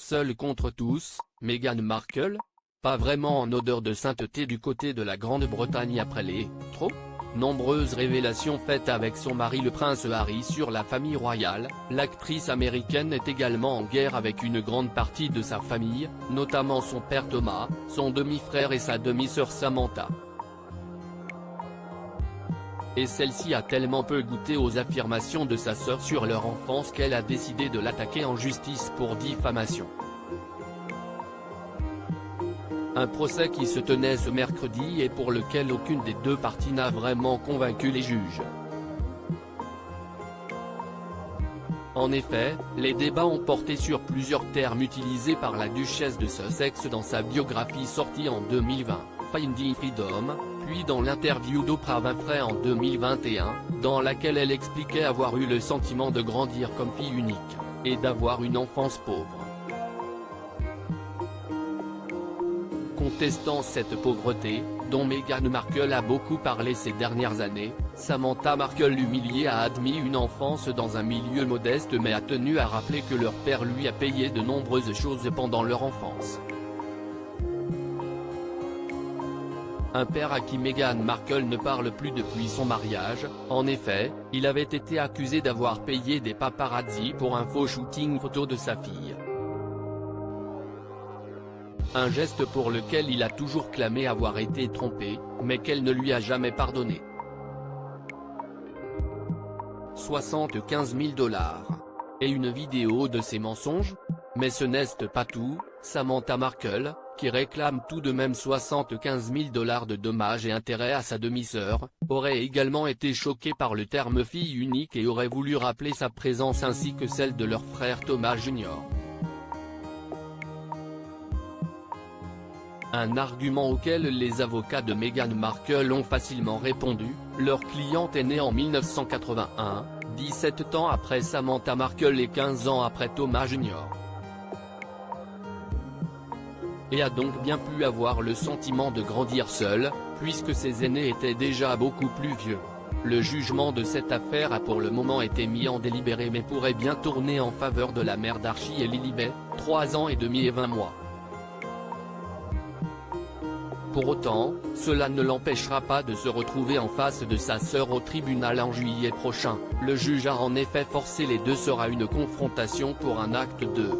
seule contre tous, Meghan Markle? Pas vraiment en odeur de sainteté du côté de la Grande-Bretagne après les trop nombreuses révélations faites avec son mari le prince Harry sur la famille royale. L'actrice américaine est également en guerre avec une grande partie de sa famille, notamment son père Thomas, son demi-frère et sa demi-sœur Samantha. Et celle-ci a tellement peu goûté aux affirmations de sa sœur sur leur enfance qu'elle a décidé de l'attaquer en justice pour diffamation. Un procès qui se tenait ce mercredi et pour lequel aucune des deux parties n'a vraiment convaincu les juges. En effet, les débats ont porté sur plusieurs termes utilisés par la duchesse de Sussex dans sa biographie sortie en 2020, Finding Freedom, puis dans l'interview d'Oprah Winfrey en 2021, dans laquelle elle expliquait avoir eu le sentiment de grandir comme fille unique, et d'avoir une enfance pauvre. Contestant cette pauvreté, dont Meghan Markle a beaucoup parlé ces dernières années, Samantha Markle humiliée a admis une enfance dans un milieu modeste mais a tenu à rappeler que leur père lui a payé de nombreuses choses pendant leur enfance. Un père à qui Meghan Markle ne parle plus depuis son mariage. En effet, il avait été accusé d'avoir payé des paparazzi pour un faux shooting photo de sa fille. Un geste pour lequel il a toujours clamé avoir été trompé, mais qu'elle ne lui a jamais pardonné. 75 000 $. Et une vidéo de ses mensonges? Mais ce n'est pas tout, Samantha Markle, qui réclame tout de même 75 000 $ de dommages et intérêts à sa demi-sœur, aurait également été choquée par le terme fille unique et aurait voulu rappeler sa présence ainsi que celle de leur frère Thomas Jr. Un argument auquel les avocats de Meghan Markle ont facilement répondu: leur cliente est née en 1981, 17 ans après Samantha Markle et 15 ans après Thomas Jr. Et a donc bien pu avoir le sentiment de grandir seule, puisque ses aînés étaient déjà beaucoup plus vieux. Le jugement de cette affaire a pour le moment été mis en délibéré mais pourrait bien tourner en faveur de la mère d'Archie et Lilibet, 3 ans et demi et 20 mois. Pour autant, cela ne l'empêchera pas de se retrouver en face de sa sœur au tribunal en juillet prochain. Le juge a en effet forcé les deux sœurs à une confrontation pour un acte de.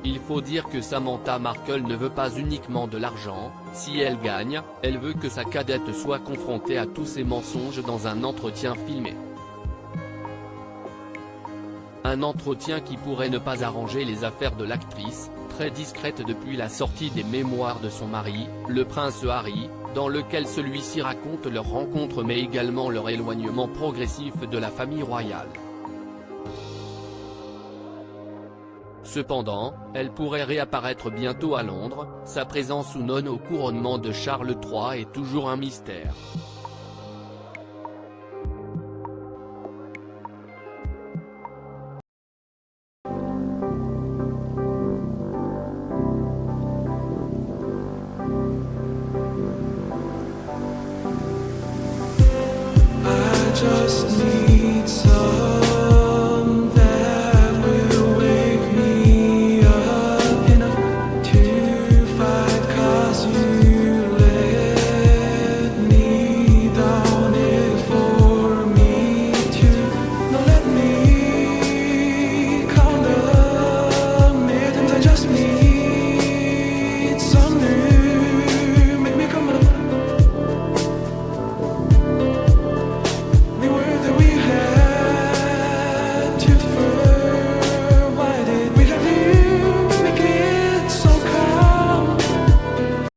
Il faut dire que Samantha Markle ne veut pas uniquement de l'argent. Si elle gagne, elle veut que sa cadette soit confrontée à tous ses mensonges dans un entretien filmé. Un entretien qui pourrait ne pas arranger les affaires de l'actrice, très discrète depuis la sortie des mémoires de son mari, le prince Harry, dans lequel celui-ci raconte leur rencontre mais également leur éloignement progressif de la famille royale. Cependant, elle pourrait réapparaître bientôt à Londres. Sa présence ou non au couronnement de Charles III est toujours un mystère.